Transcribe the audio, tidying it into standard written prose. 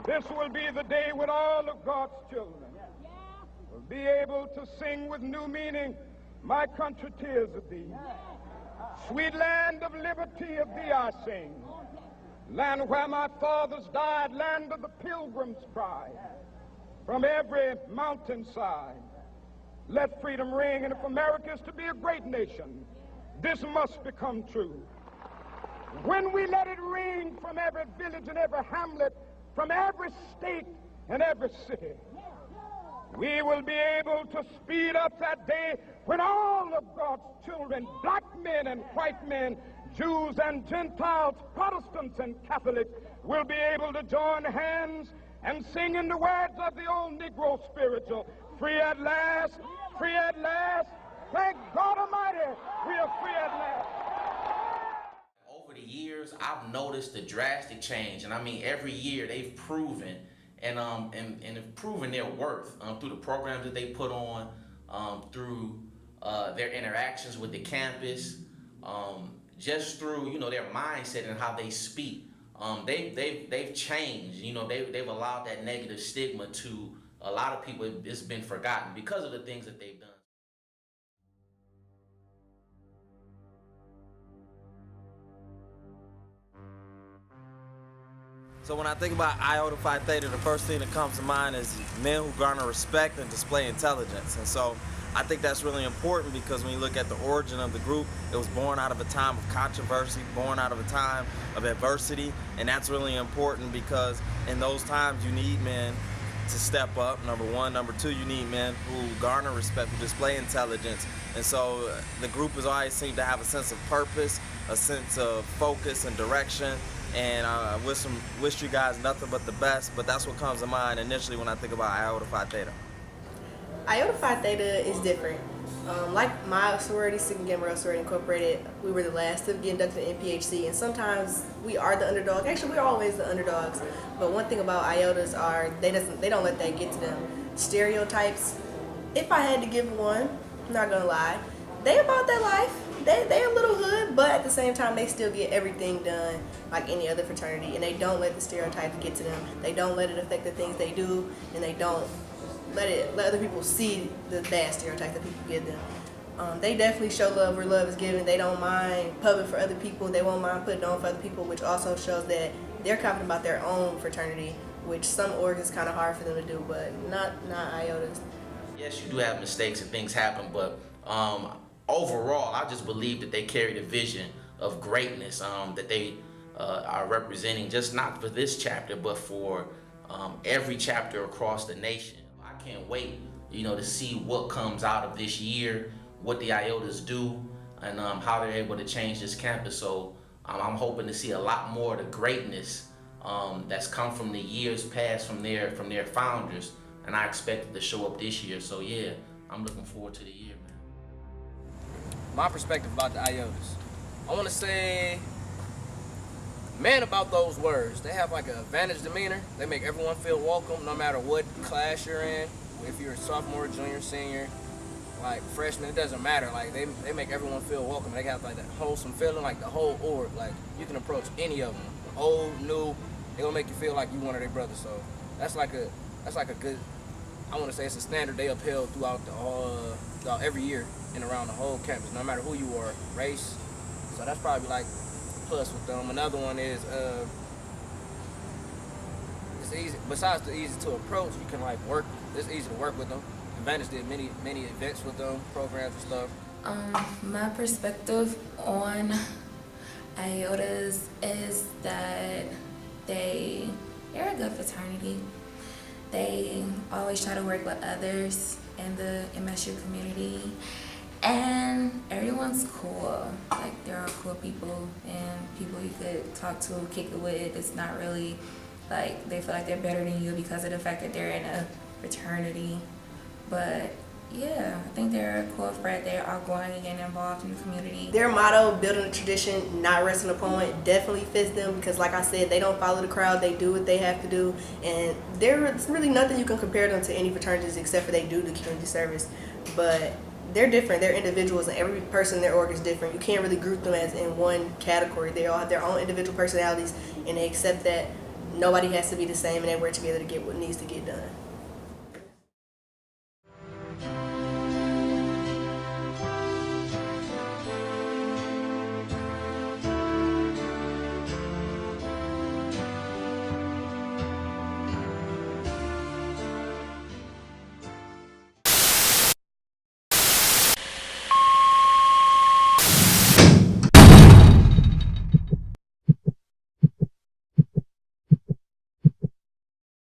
This will be the day when all of God's children will be able to sing with new meaning, my country, tears of thee. Sweet land of liberty, of thee I sing. Land where my fathers died, land of the pilgrim's pride. From every mountainside, let freedom ring. And if America is to be a great nation, this must become true. When we let it ring from every village and every hamlet, from every state and every city, we will be able to speed up that day when all of God's children, black men and white men, Jews and Gentiles, Protestants and Catholics, will be able to join hands and sing in the words of the old Negro spiritual, free at last, free at last. Thank God Almighty, we are free at last. Over the years, I've noticed a drastic change, and I mean every year they've proven and have proven their worth through the programs that they put on, through their interactions with the campus, just through their mindset and how they speak. They've changed. They've allowed that negative stigma to a lot of people. It's been forgotten because of the things that they've done. So when I think about Iota Phi Theta, the first thing that comes to mind is men who garner respect and display intelligence. And so I think that's really important because when you look at the origin of the group, it was born out of a time of controversy, born out of a time of adversity, and that's really important because in those times you need men to step up, number one. Number two, you need men who garner respect, who display intelligence. And so the group has always seemed to have a sense of purpose, a sense of focus and direction. And I wish you guys nothing but the best, but that's what comes to mind initially when I think about Iota Phi Theta. Iota Phi Theta is different. Like my sorority, Sigma Gamma Rho Sorority Incorporated, we were the last to get inducted in PHC, and sometimes we are the underdog. Actually, we're always the underdogs. But one thing about Iotas are they don't let that get to them. Stereotypes. If I had to give one, I'm not gonna lie, they about that life. They a little hood, but at the same time, they still get everything done like any other fraternity, and they don't let the stereotypes get to them. They don't let it affect the things they do, and they don't let other people see the bad stereotypes that people give them. They definitely show love where love is given. They don't mind pubbing for other people. They won't mind putting on for other people, which also shows that they're confident about their own fraternity, which some orgs is kind of hard for them to do, but not Iotas. Yes, you do have mistakes and things happen, but overall, I just believe that they carry the vision of greatness that they are representing, just not for this chapter, but for every chapter across the nation. I can't wait, to see what comes out of this year, what the Iotas do, and how they're able to change this campus. So I'm hoping to see a lot more of the greatness that's come from the years past from their founders, and I expect it to show up this year. So yeah, I'm looking forward to the year, man. My perspective about the Iotas, I want to say, man, about those words, they have like an advantage demeanor. They make everyone feel welcome no matter what class you're in. If you're a sophomore, junior, senior, like freshman, it doesn't matter. Like they make everyone feel welcome. They have like that wholesome feeling, like the whole org. Like you can approach any of them, old, new. They gonna make you feel like you one of their brothers. So that's like a good. I want to say it's a standard they upheld throughout every year and around the whole campus, no matter who you are, race. So that's probably like a plus with them. Another one is it's easy. Besides the easy to approach, you can like work. It's easy to work with them. Advantage did many events with them, programs and stuff. My perspective on Iotas is that they're a good fraternity. They always try to work with others in the MSU community, and everyone's cool. Like they're all cool people and people you could talk to, kick it with. It's not really like they feel like they're better than you because of the fact that they're in a fraternity. But yeah, I think they're a cool frat. They're outgoing and getting involved in the community. Their motto, building a tradition, not resting upon it, definitely fits them because like I said, they don't follow the crowd. They do what they have to do. And there's really nothing you can compare them to any fraternities except for they do the community service. But they're different. They're individuals, and every person in their org is different. You can't really group them as in one category. They all have their own individual personalities, and they accept that nobody has to be the same, and they work together to get what needs to get done.